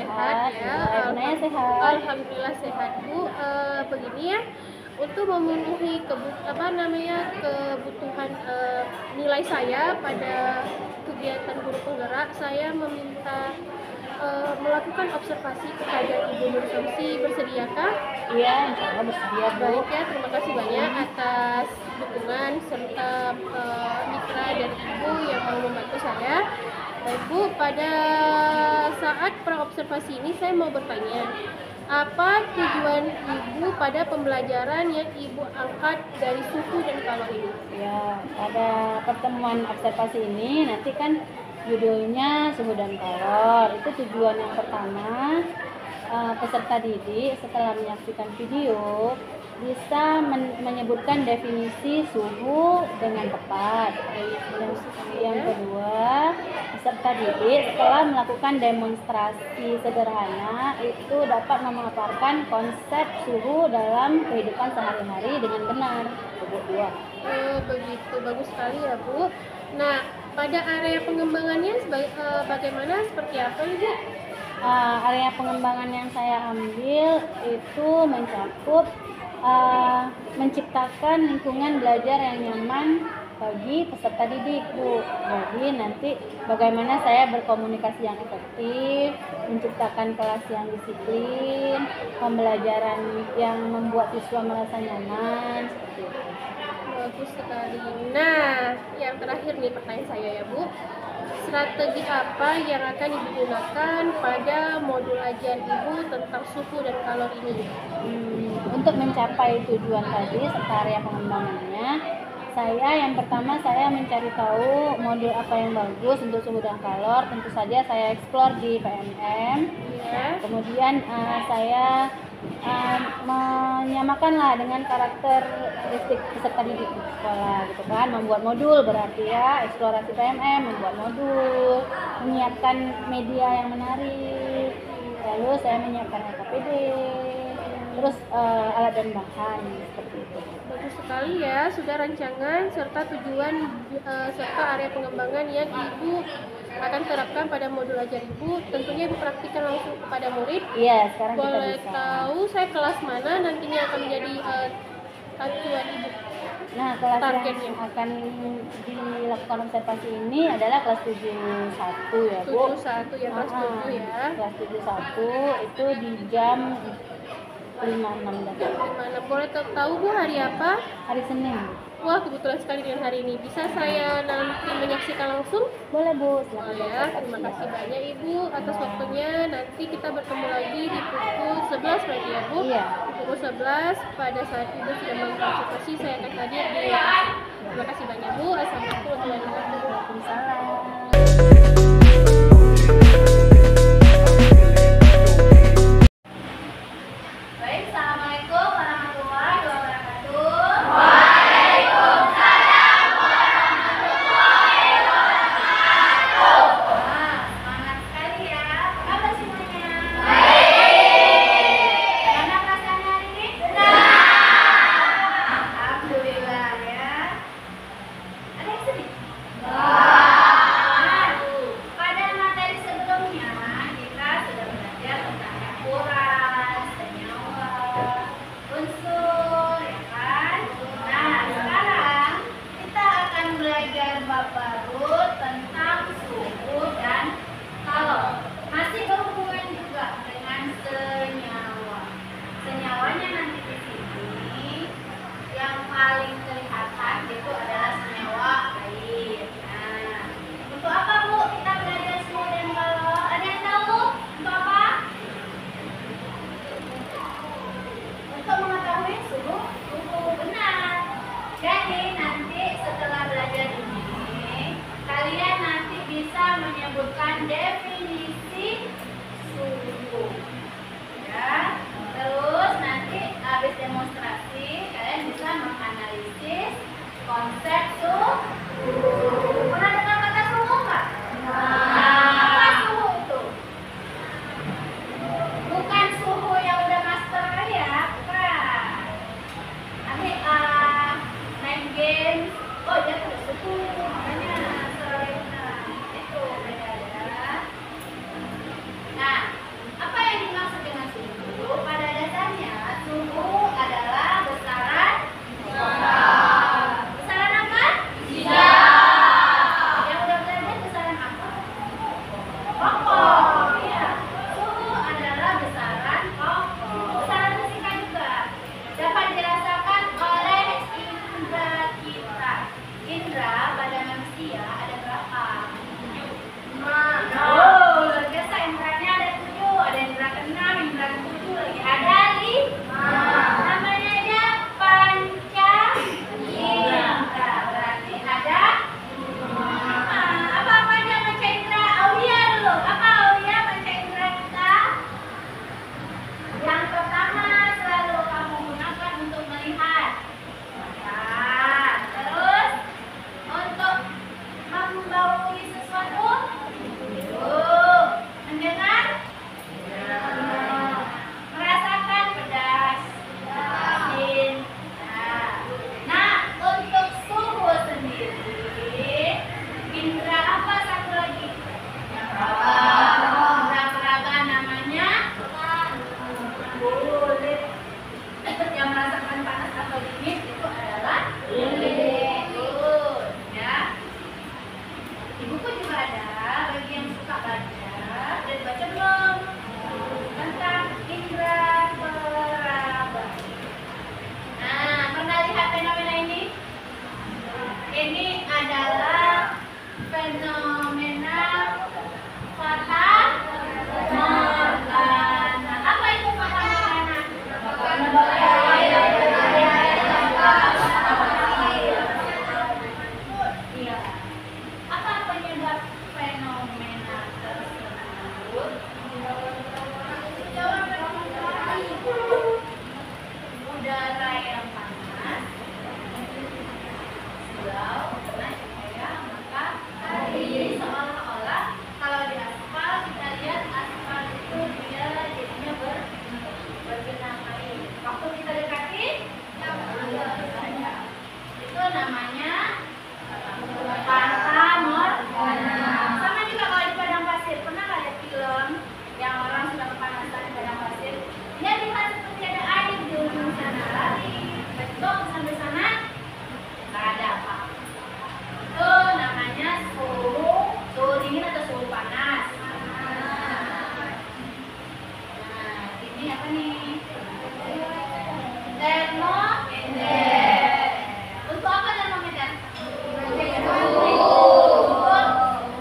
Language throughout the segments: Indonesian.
sehat ya. Alhamdulillah sehat. Alhamdulillah sehat Bu. Begini ya, untuk memenuhi kebutuhan nilai saya pada kegiatan guru penggerak, saya meminta melakukan observasi kepada Ibu Nur Samsi. Bersediakah? Iya, insya Allah bersedia Bu. Baik ya, terima kasih banyak atas dukungan serta mitra dari Ibu yang mau membantu saya. Baik Bu, pada saat praobservasi ini saya mau bertanya, apa tujuan Ibu pada pembelajaran yang Ibu angkat dari suhu dan kalori ini? Ya, pada pertemuan observasi ini nanti kan judulnya suhu dan kalor. Itu tujuan yang pertama, peserta didik setelah menyaksikan video bisa menyebutkan definisi suhu dengan tepat. Yang kedua, peserta didik setelah melakukan demonstrasi sederhana itu dapat memaparkan konsep suhu dalam kehidupan sehari-hari dengan benar. Kedua. Begitu, bagus sekali ya Bu. Nah, pada area pengembangannya bagaimana, seperti apa Ibu? Area pengembangan yang saya ambil itu mencakup menciptakan lingkungan belajar yang nyaman bagi peserta didik Bu. Jadi nanti bagaimana saya berkomunikasi yang efektif, menciptakan kelas yang disiplin, pembelajaran yang membuat siswa merasa nyaman, seperti itu. Bagus sekali. Nah, yang terakhir nih pertanyaan saya ya Bu, strategi apa yang akan Ibu gunakan pada modul ajar Ibu tentang suhu dan kalori ini? Untuk mencapai tujuan tadi serta area pengembangannya, yang pertama saya mencari tahu modul apa yang bagus untuk suhu dan kalor. Tentu saja saya eksplor di PNM. Ya. Kemudian saya menyamakanlah dengan karakteristik peserta didik di sekolah gitu kan, membuat modul berarti ya eksplorasi PMM, membuat modul, menyiapkan media yang menarik, lalu saya menyiapkan LKPD, terus alat dan bahan seperti itu. Bagus sekali ya, sudah rancangan serta tujuan serta area pengembangan yang Ibu akan terapkan pada modul ajar Ibu. Tentunya Ibu praktikkan langsung kepada murid. Iya, sekarang kita Boleh bisa. tahu saya kelas mana nantinya akan menjadi acuan Ibu? Nah, kelas Targetnya. yang akan dilakukan observasi ini adalah kelas 71 ya Bu. 71 ya, kelas 7 ya. Kelas 71 itu di jam 5.6 Jam 5. Boleh tahu Bu hari apa? hari Senin. Wah, kebetulan sekali dengan hari ini. Bisa saya nanti menyaksikan langsung? Boleh Bu, Oh silakan. ya, terima kasih banyak Ibu atas waktunya. Nanti kita bertemu lagi di pukul 11 berarti ya Bu? Iya. Di pukul 11 pada saat Ibu sudah mengkonsultasi, saya akan hadir di lokasi. Terima kasih banyak Bu. Assalamualaikum warahmatullahi wabarakatuh. Waalaikumsalam. Baik, assalamualaikum warahmatullahi wabarakatuh. Wah, semangat sekali ya. Apa kabar semuanya? Gimana perasaannya hari ini? Alhamdulillah ya. Ada yang sedih? ini apa nih? Termometer. Untuk apa termometer?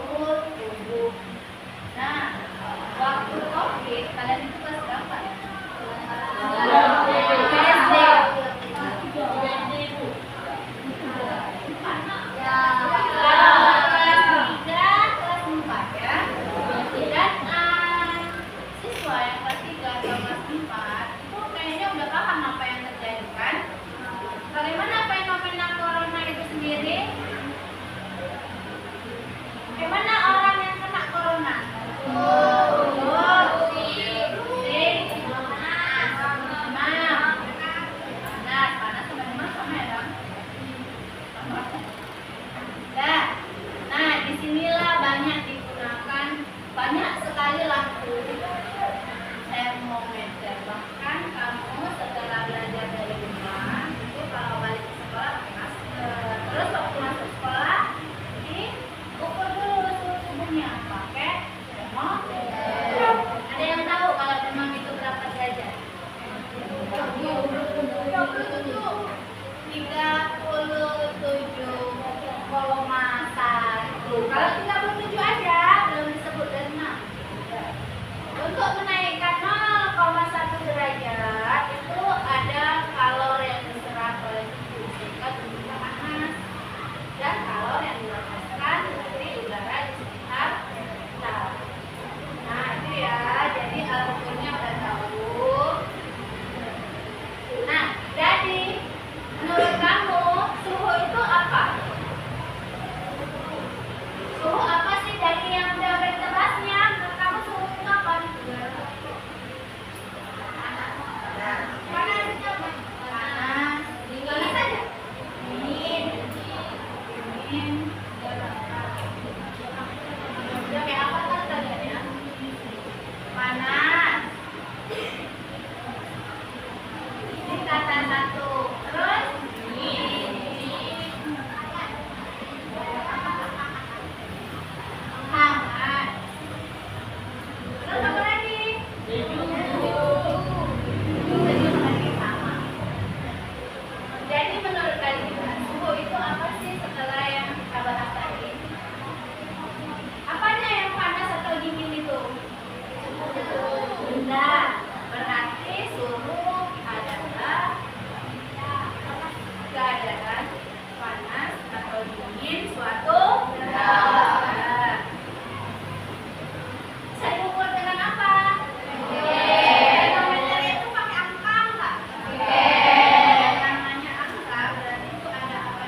Ukur tubuh. Nah, waktu COVID kalian itu kelas berapa ya? SD. Ya, kelas 3, kelas 4 ya. Dan siswa yang kelas 3 atau kelas 4 itu kayaknya udah paham apa yang terjadi kan? Bagaimana fenomena corona itu sendiri? Bagaimana orang yang kena corona? Nah, disinilah banyak digunakan, banyak sekali lampu termometer. Bahkan kamu setelah belajar dari rumah, itu kalau balik ke sekolah pakai masker. Terus waktu masuk sekolah, diukur dulu suhu tubuhnya pakai termometer. Ada yang tahu kalau demam itu berapa derajat? 37,1. Kalau 37 aja belum disebut demam. Untuk menaikkan 0,1 derajat itu ada kalor yang diserap oleh tubuh sehingga tubuhnya panas dan kalor yang dilepaskan dari udara di sekitar kita. Nah itu ya, jadi alat ukurnya udah tahu. Nah, jadi menurut kamu suhu itu apa? Suhu apa sih dari yang udah berkelasnya? Menurut kamu suhu itu apa? Panas. Dingin saja. Dingin. Udah kayak apa kan kalian ya? Panas. Ini kata satu. Terus hangat. Terus apa lagi? Sejuk lagi sama. Jadi menurut kalian suhu itu apa sih setelah yang kita bahas tadi? Apanya yang panas atau dingin itu? Benda. Berarti suhu adalah keadaan panas atau dingin suatu benda. Bisa diukur dengan apa? Termometer itu pakai angka nggak? Namanya angka berarti itu ada apa?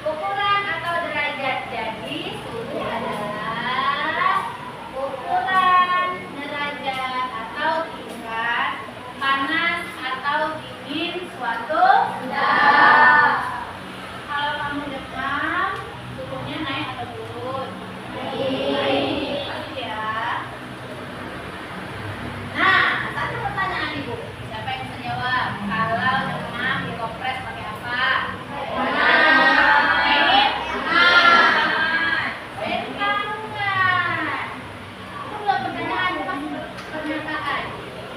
Ukuran atau derajat. Jadi suhu adalah ukuran derajat atau tingkat panas atau dingin suatu benda. Kalau kamu demam, suhunya naik atau turun? Naik. Pasti ya. Nah, satu pertanyaan ibu. Siapa yang bisa jawab? Kalau demam dikompres pakai apa? Air hangat. Itu belum pertanyaan, itu masih pernyataan.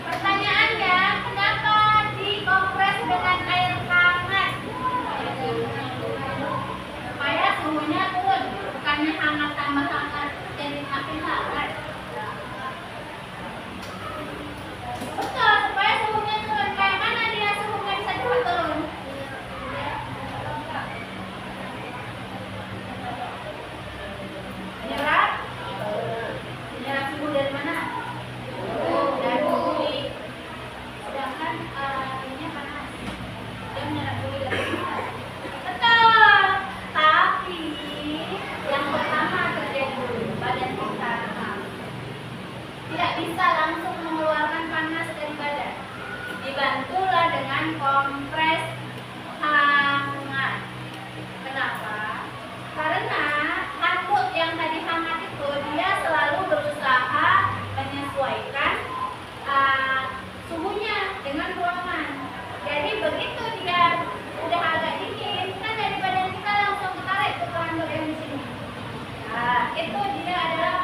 Pertanyaannya, kenapa dikompres dengan air hangat? Supaya suhunya turun, bukannya hangat tambah hangat jadi makin hangat. Betul, supaya suhunya turun. Kayak mana dia suhunya bisa cepat turun? Menyerap? Menyerap suhu dari mana? Dari bumi. Sedangkan ini panas. Dia menyerap suhu dari mana? Betul. Tapi yang pertama terjadi dulu badan kita tidak bisa langsung mengeluarkan panas dari badan. Dibantulah dengan kompres hangat. Kenapa? Karena handuk yang tadi hangat itu dia selalu berusaha menyesuaikan suhunya dengan ruangan. Jadi begitu dia udah agak dingin, kan dari badan kita langsung ketarik ke handuk yang di sini. Nah, itu dia adalah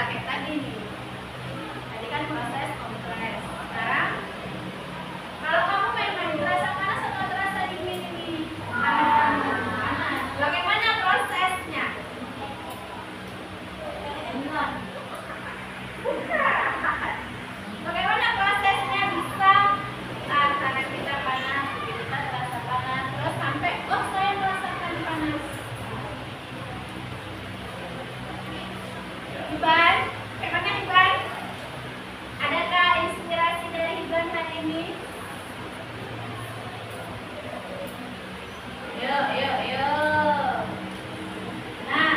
kayak tadi nih. Tadi kan proses kompres. Sekarang kalau kamu main-main terasa panas atau terasa dingin ini? Panas. Bagaimana prosesnya? Bagaimana prosesnya bisa tangan kita panas, kita terasa panas, terus sampai oh saya merasakan panas. Hiban, bagaimana Hiban? Adakah inspirasi dari Hiban hari ini? Yuk. Nah,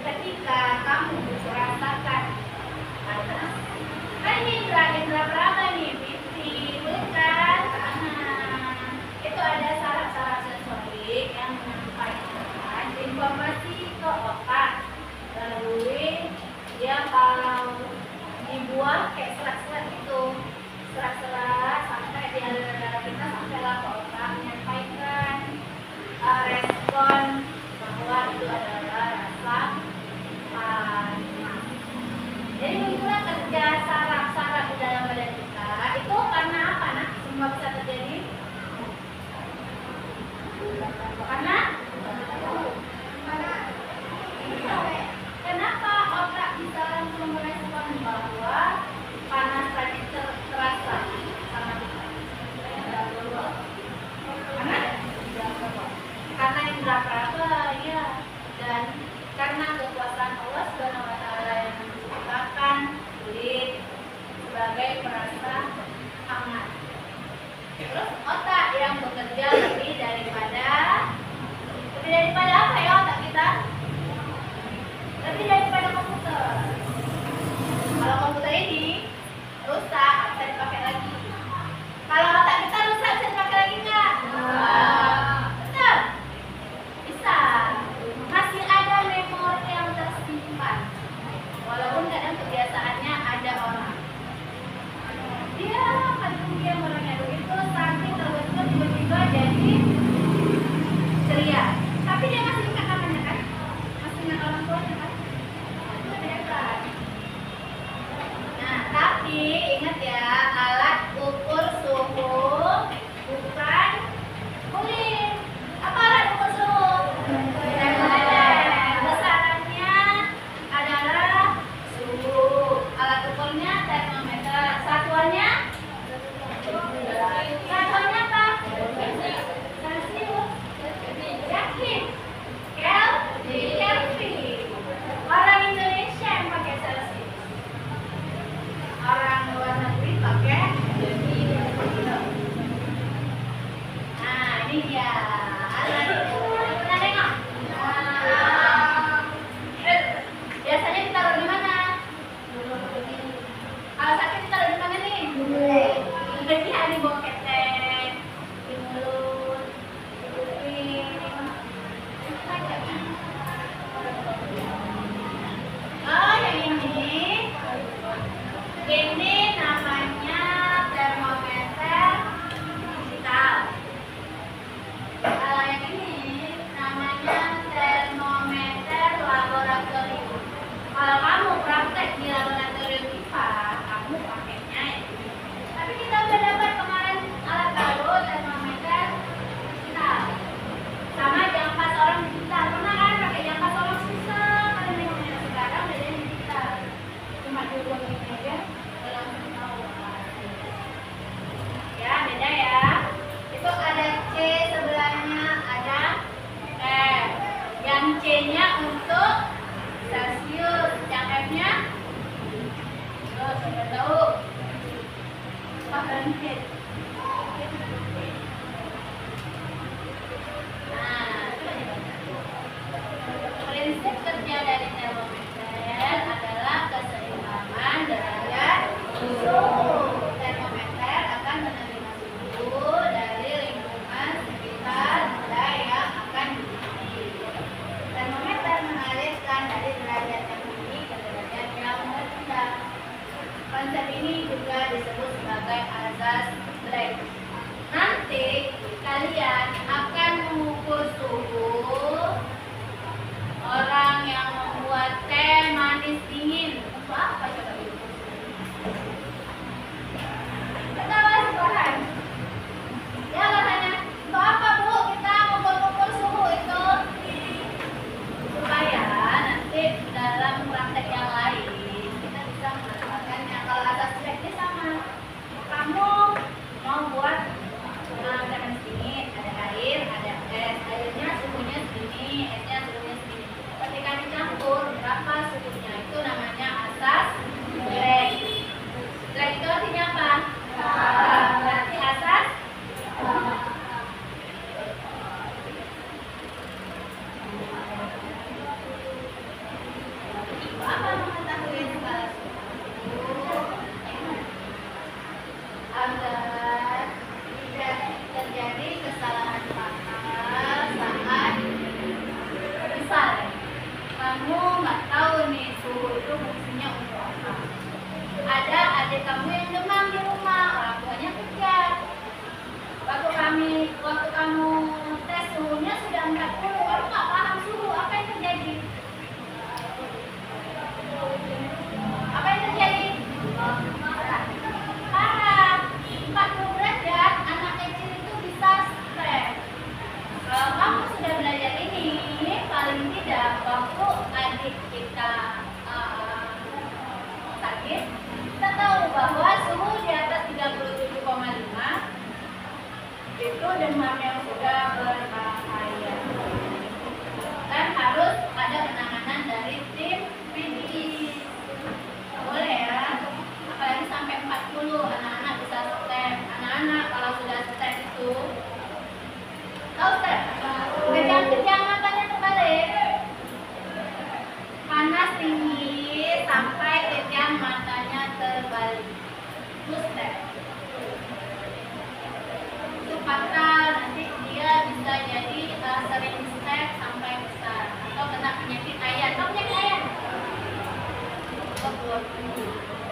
ketika kamu merasakan panas, kan ini indra berapa nih? Pipi, bukan? Itu ada saraf-saraf sensorik yang menyampaikan informasi ke otak. Lalu dia kalau dibuang kayak serat-serat itu, serat-serat sampai di aliran darah kita sampailah ke otak menyampaikan respon bahwa itu adalah rasa panas. Jadi begitulah kerja saraf-saraf di dalam badan kita. Itu karena apa, nak? Semua bisa terjadi karena kenapa otak bisa langsung merespon bahwa panas tadi terasa sama kita? Karena indra peraba, ya, dan karena kekuasaan Allah Subhanahu wa Ta'ala yang menciptakan kulit sebagai perasa hangat. Terus otak yang bekerja lebih daripada apa ya otak kita? Lebih daripada komputer. Kalau komputer ini rusak, bisa dipakai lagi. Kalau otak kita rusak, bisa dipakai lagi nggak? Betul? Bisa. Masih ada memori yang tersimpan. Walaupun kadang kebiasaannya ada orang. Dia orangnya begitu saking terbentuk tiba-tiba jadi ceria. Tapi dia masih ingat namanya kan? Masih ingat orang tuanya kan? Itu hebat. Nah, tapi ingat ya, alat ukur suhu bukan kulit. Apa alat ukur suhu? Termometer. Besarannya adalah suhu. Alat ukurnya termometer. Satuannya apa? Celsius. Yakin? Kelvin. Orang Indonesia yang pakai Celsius. Orang luar negeri pakai Kelvin. Nah, ini dia alat itu. Pernah tengok? Biasanya ditaruh di mana? Kalau sakit ditaruh di mana nih? Ini ada di bawah ketek, di mulut, di kuping. Oh, yang ini namanya termometer digital. Kalau yang ini namanya termometer laboratorium. Kalau kamu praktek di laboratorium IPA, kamu pakainya ini. Tapi kita udah dapat kemarin alat baru termometer digital. Sama jangka sorong digital. Pernah kan pakai jangka sorong susah? Kalau nengoknya sekarang udah jadi digital. Cuma dua ini aja, udah langsung tahu. Ya, beda ya. Itu ada C sebelahnya, ada F. Yang C-nya untuk Celsius, yang F-nya sudah tahu. Fahrenheit. Nah, prinsip kerja dari termometer adalah keseimbangan derajat suhu. Termometer akan menerima suhu dari lingkungan sekitar benda yang akan diuji. Termometer mengalirkan dari derajat yang tinggi ke derajat yang rendah. Konsep ini juga disebut sebagai azas Black. Nanti kalian akan mengukur suhu orang yang membuat teh manis dingin. Untuk suhu itu fungsinya untuk apa? Ada adik kamu yang demam di rumah, orang tuanya kerja. Waktu kamu tes suhunya sudah 40, kamu nggak paham suhu, apa yang terjadi? Apa yang terjadi? Parah. 40 derajat, anak kecil itu bisa stres. Kalau kamu sudah belajar ini, paling tidak waktu adik kita sakit, kita tahu bahwa suhu di atas 37,5 itu demam yang sudah berbahaya. Dan harus ada penanganan dari tim medis. Boleh ya, apalagi sampai 40 anak-anak bisa step. Anak-anak kalau sudah step itu tahu step? Kejang-kejang matanya terbalik, panas tinggi sampai kejang matanya terbalik. Itu step. Itu fatal, nanti dia bisa jadi sering step sampai besar atau kena penyakit ayan. Tahu penyakit ayan?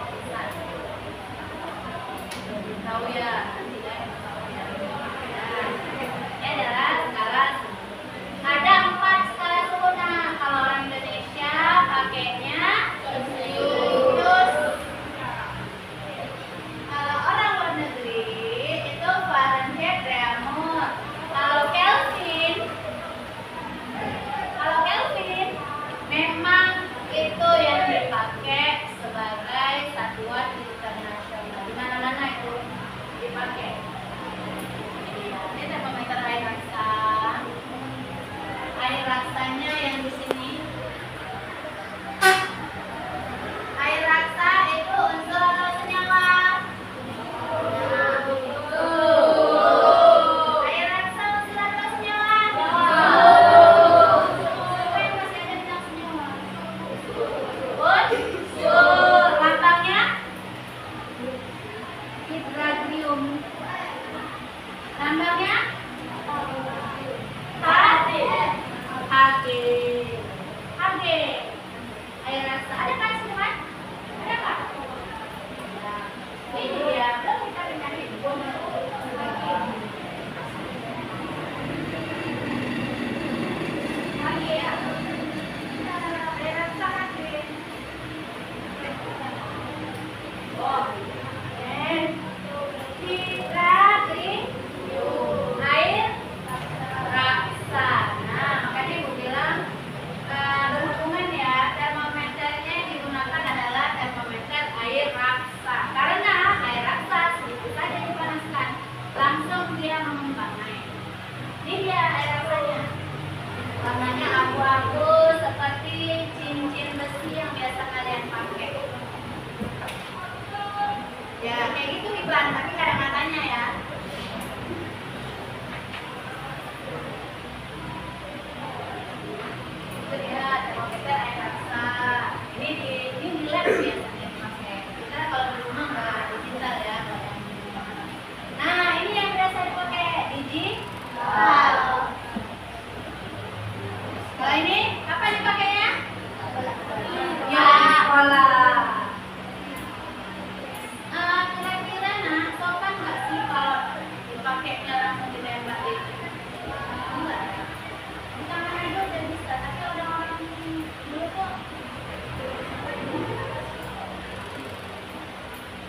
Besar. Tahu ya, nanti ya. Ini adalah skala suhu. Ada 4 skala suhu. Nah, kalau orang Indonesia pakainya Celsius. Kalau orang luar negeri itu Fahrenheit, Reaumur. Kalau Kelvin memang itu yang dipakai sebagai satuan internasional. Di mana-mana itu dipakai. Ini termometer air raksa. Air raksanya yang di sini. Air raksa itu unsur atau senyawa? Air raksa unsur atau senyawa? Siapa yang masih ada bilang senyawa? Unsur. Lambangnya? Hydratrium. Lambangnya? Hg. Air raksa. Ada kan teman? Ada nggak? Ini dia. Belum kita dengar ini. Hg ya. Air raksa Hg. Oh. Hydratrium. Air raksa. Nah, makanya ibu bilang berhubungan ya, termometernya yang digunakan adalah termometer air raksa. Karena air raksa sedikit saja dipanaskan, langsung dia mengembang naik. Ini dia air raksanya. Warnanya abu-abu seperti cincin besi yang biasa kalian pakai. Ya, kayak gitu iklan, tapi nggak ada matanya ya. Itu dia termometer air raksa. Ini di lab biasanya dipakai. Kita kalau di rumah nggak digital ya. Nah, ini yang biasa dipakai digital. Kalau ini apa dipakainya? Ya, sekolah. Kira-kira nah, sopan nggak sih kalau dipakainya langsung ditembak di? Enggak. Di tangan aja udah bisa, tapi orang-orang dulu tuh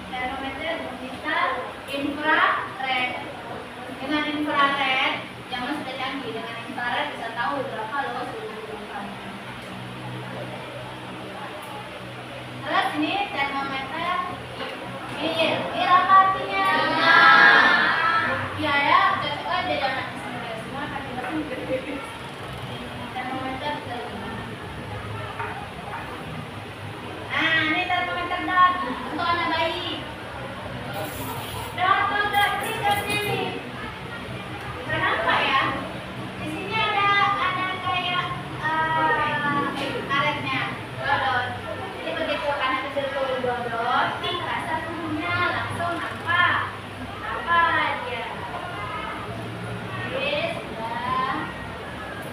termometer bisa infrared. Dengan infrared, jangan sudah canggih. Dengan infrared bisa tahu berapa loh suhu tubuhnya. Terus ini termometer ini apa artinya? Iya ya, cocok aja jangan semua kan termometer terlihat. Nah, ini termometer dot untuk anak bayi. Dot ini dotnya nih. Kenapa ya? Di sini ada kayak karetnya dot. Jadi begitu anak kecil tuh dot, nih rasa suhunya langsung apa aja. Yes, sudah.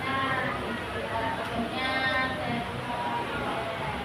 Nah, ini kita punya termometer.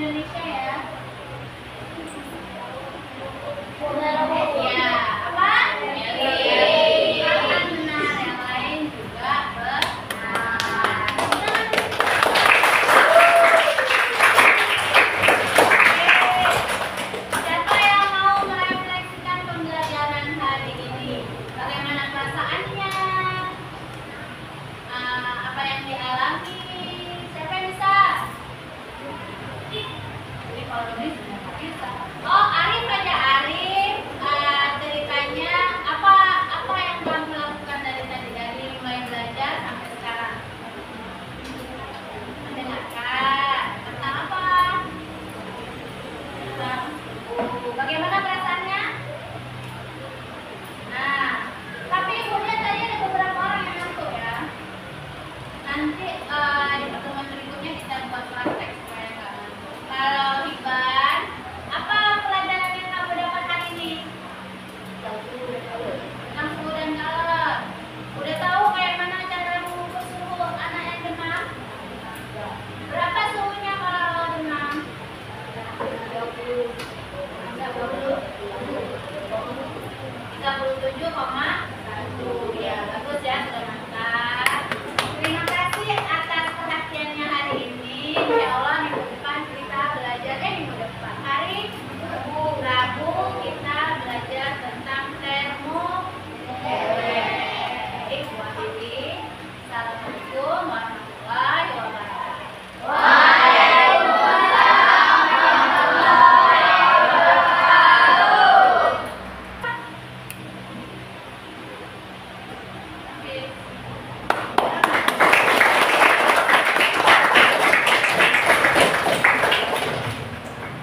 Indonesia ya. Ya, apa? Akan benar, yang lain juga benar. Siapa yang mau merefleksikan pembelajaran hari ini? Bagaimana perasaannya? Apa yang dialami? Siapa yang bisa? Jadi kalau ini sudah nggak bisa. Oh, Arif aja Arif. Ceritanya apa yang kamu lakukan dari tadi, dari mulai belajar sampai sekarang? Mendengarkan tentang apa? Tentang buku. Bagaimana perasaannya? Nah, tapi ibunya tadi ada beberapa orang yang ngantuk ya. Nanti di pertemuan berikutnya kita buat praktek supaya nggak ngantuk. Kalau Iban, apa pelajaran yang kamu dapat hari ini? Tentang suhu dan kalor. Udah tahu kayak mana cara mengukur suhu anak yang demam? Berapa suhunya kalau demam? 37,1. Ya, bagus ya, sudah mantap. Terima kasih atas perhatiannya hari ini. Insya Allah minggu depan kita belajar, minggu depan hari Rabu kita belajar tentang termodinamik. Assalamualaikum warahmatullahi wabarakatuh.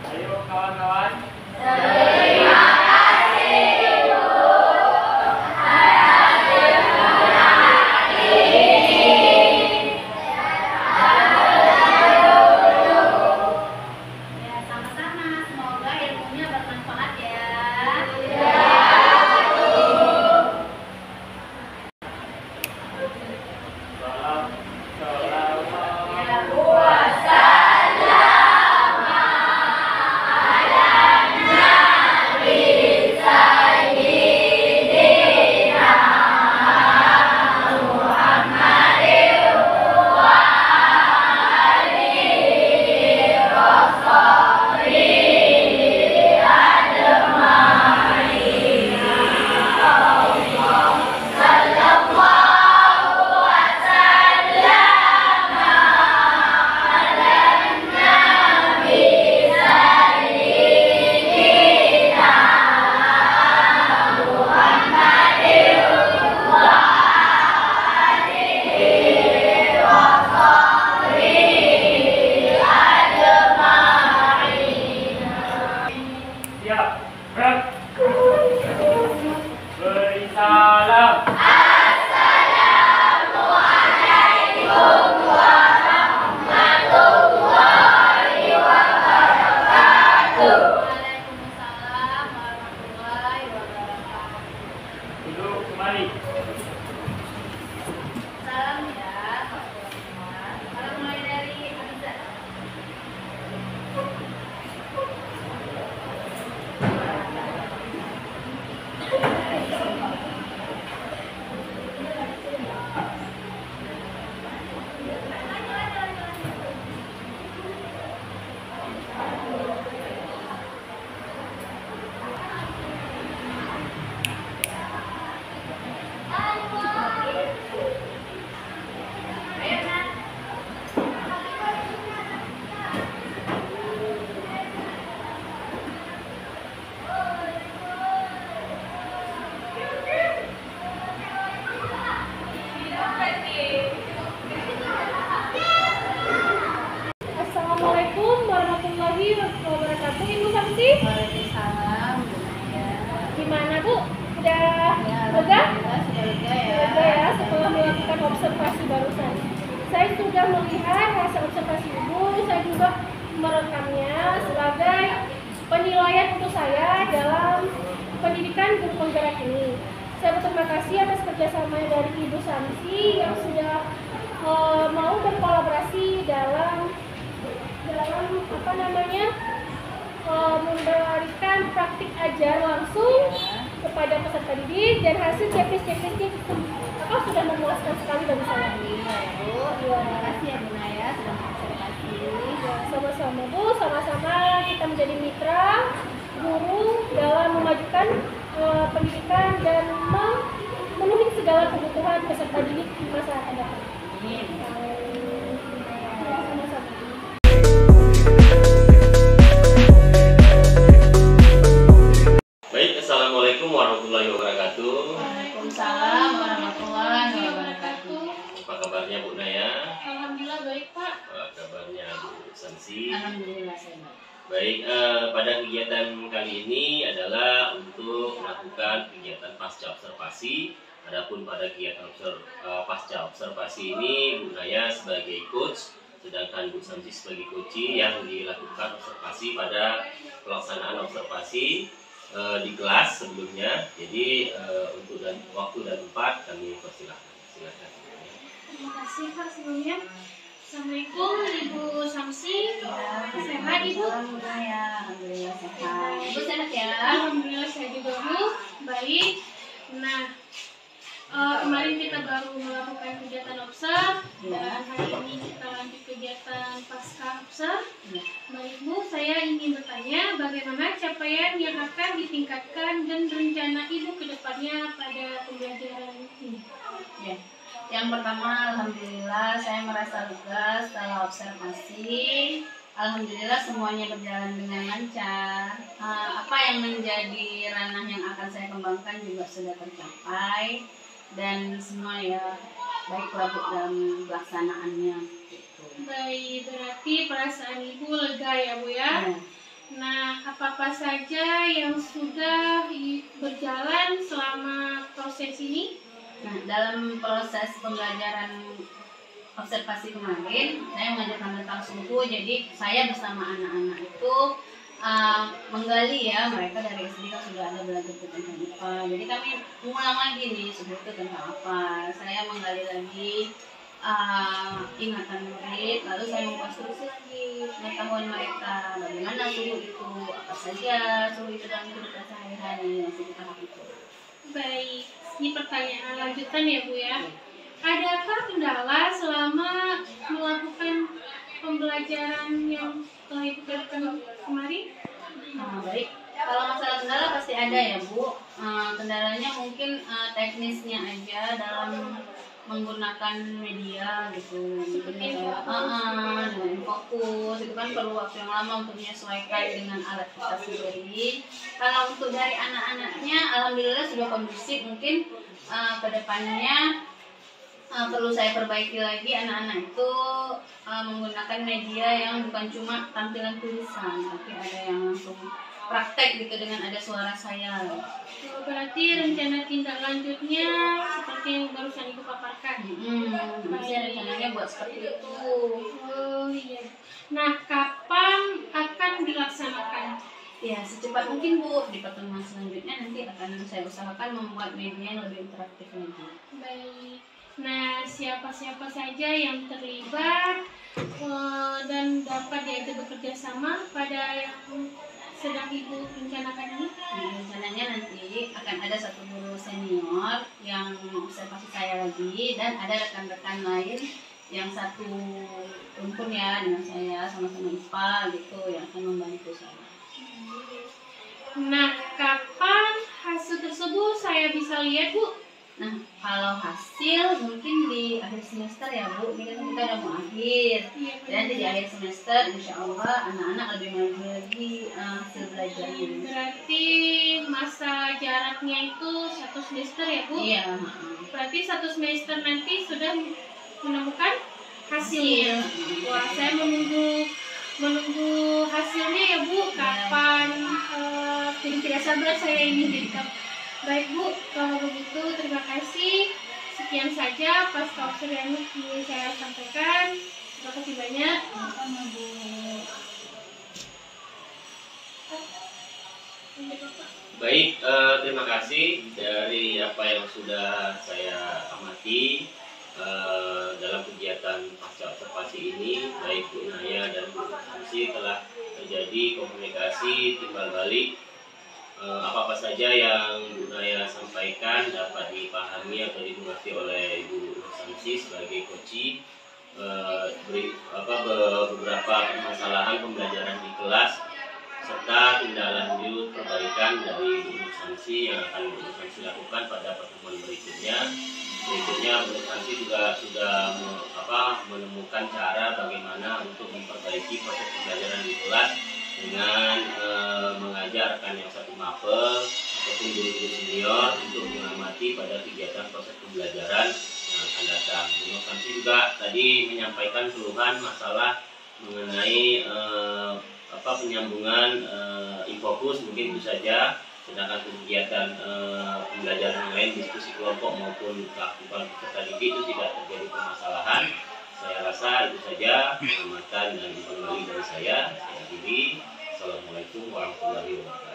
Ayo kawan-kawan. Ya, sama-sama. Semoga ilmunya bermanfaat ya. Salam, salam. Ya, Siap, gerak. Beri salam. Waalaikumsalam warahmatullahi wabarakatuh. Duduk kembali. Salam ya, semua. Kalau mulai dari Hamzah. Ayo, Nat. Assalamualaikum warahmatullahi wabarakatuh. Ibu Samsi, Waalaikumsalam. gimana Bu? Udah Ya, lega? alhamdulillah sudah lega ya. Lega ya setelah melakukan observasi barusan. Saya sudah melihat hasil observasi Ibu. Saya juga merekamnya sebagai penilaian untuk saya dalam pendidikan guru penggerak ini. Saya berterima kasih atas kerjasama dari Ibu Samsi yang sudah mau berkolaborasi dalam dalam apa namanya memberikan praktik ajar langsung kepada peserta didik, dan hasil checklist-checklistnya sudah memuaskan sekali bagi saya. Iya Bu, terima kasih ya Bu Naya sudah mengobservasi. Ya, sama-sama Bu, sama-sama kita menjadi mitra guru dalam memajukan pendidikan dan memenuhi segala kebutuhan peserta didik di masa akan datang. Amin. Ya, sama-sama. Baik, Assalamualaikum warahmatullahi wabarakatuh. Waalaikumsalam warahmatullahi wabarakatuh. Apa kabarnya Bu Naya? Alhamdulillah baik Pak. Apa kabarnya Bu Sansi? Alhamdulillah sehat. Baik, pada kegiatan kali ini adalah untuk melakukan kegiatan pasca observasi. Adapun pada kegiatan pasca observasi ini Bu Naya sebagai coach, sedangkan Bu Sansi sebagai coachee yang dilakukan observasi pada pelaksanaan observasi di kelas sebelumnya. Jadi untuk waktu dan tempat kami persilahkan. Silakan. Terima kasih Pak sebelumnya. Assalamualaikum Ibu Samsi. Sehat Ibu? Alhamdulillah sehat. Ibu sehat ya? Alhamdulillah saya juga Bu. Baik. Nah, kemarin kita baru melakukan kegiatan observ dan hari ini kita lanjut kegiatan pasca observ. Baik Bu, saya ingin bertanya bagaimana capaian yang akan ditingkatkan dan rencana Ibu ke depannya pada pembelajaran ini. Ya. Yang pertama, alhamdulillah saya merasa lega setelah observasi. Alhamdulillah semuanya berjalan dengan lancar. Apa yang menjadi ranah yang akan saya kembangkan juga sudah tercapai, dan semua ya baiklah Bu dalam pelaksanaannya. Baik, berarti perasaan Ibu lega ya Bu ya. Ya. Nah, apa-apa saja yang sudah berjalan selama proses ini? Nah, dalam proses pembelajaran observasi kemarin, saya mengajarkan tentang suhu. Jadi saya bersama anak-anak itu menggali ya, mereka dari SD kan sudah ada belajar tentang IPA. Jadi kami mengulang lagi nih suhu itu tentang apa. Saya menggali lagi ingatan murid, lalu saya mengkonstruksi lagi pengetahuan mereka bagaimana suhu itu, apa saja suhu itu dalam kehidupan sehari-hari, masih di tahap itu. Baik, ini pertanyaan lanjutan ya Bu ya. Adakah kendala selama melakukan pembelajaran yang telah Ibu lakukan kemarin? Baik, kalau masalah kendala pasti ada ya Bu. Kendalanya mungkin teknisnya aja dalam menggunakan media gitu. Dengan fokus itu kan perlu waktu yang lama untuk menyesuaikan dengan alat kita sendiri. Kalau untuk dari anak-anaknya, alhamdulillah sudah kondusif. Mungkin kedepannya perlu saya perbaiki lagi anak-anak itu menggunakan media yang bukan cuma tampilan tulisan, tapi ada yang langsung praktek gitu dengan ada suara saya. Berarti rencana tindak lanjutnya seperti yang barusan Ibu paparkan. Saya rencananya buat seperti itu. Oh iya. Nah, kapan akan dilaksanakan? Ya, secepat mungkin Bu. Di pertemuan selanjutnya nanti akan saya usahakan membuat media yang lebih interaktif lagi. Baik. Nah, siapa-siapa saja yang terlibat dan dapat diajak bekerja sama pada yang sedang Ibu rencanakan ini? Rencananya nanti akan ada satu guru senior yang observasi saya lagi, dan ada rekan-rekan lain yang satu rumpun ya dengan saya, sama-sama IPA gitu, yang akan membantu saya. Nah, kapan hasil tersebut saya bisa lihat Bu? Nah, kalau hasil mungkin di akhir semester ya Bu, ini kan kita udah mau akhir. Dan di akhir semester insya Allah anak-anak lebih maju lagi hasil belajarnya. Berarti masa jaraknya itu 1 semester ya Bu? Iya. Berarti 1 semester nanti sudah menemukan hasilnya. Wah, saya menunggu hasilnya ya Bu. Kapan? Jadi tidak sabar saya ini jadi. Baik Bu, kalau begitu terima kasih. Sekian saja pasca observ yang ingin saya sampaikan. Terima kasih banyak. Baik, terima kasih dari apa yang sudah saya amati. dalam kegiatan pasca observasi ini baik Bu Naya dan Bu Samsi telah terjadi komunikasi timbal balik. Apa-apa saja yang Bu Naya sampaikan dapat dipahami atau dimengerti oleh Ibu Samsi sebagai koci. Beberapa permasalahan pembelajaran di kelas serta tindak lanjut perbaikan dari Bu Samsi yang akan Bu Samsi lakukan pada pertemuan berikutnya. Bu Samsi juga sudah menemukan cara bagaimana untuk memperbaiki proses pembelajaran di kelas dengan mengajar rekan yang satu mapel ataupun guru-guru senior untuk mengamati pada kegiatan proses pembelajaran yang akan datang. Bu Samsi juga tadi menyampaikan keluhan masalah mengenai penyambungan infokus mungkin itu saja, sedangkan kegiatan pembelajaran yang lain, diskusi kelompok maupun keaktifan peserta didik itu tidak terjadi permasalahan. Saya rasa itu saja pengamatan dan informasi dari saya. Saya akhiri. Assalamualaikum warahmatullahi wabarakatuh.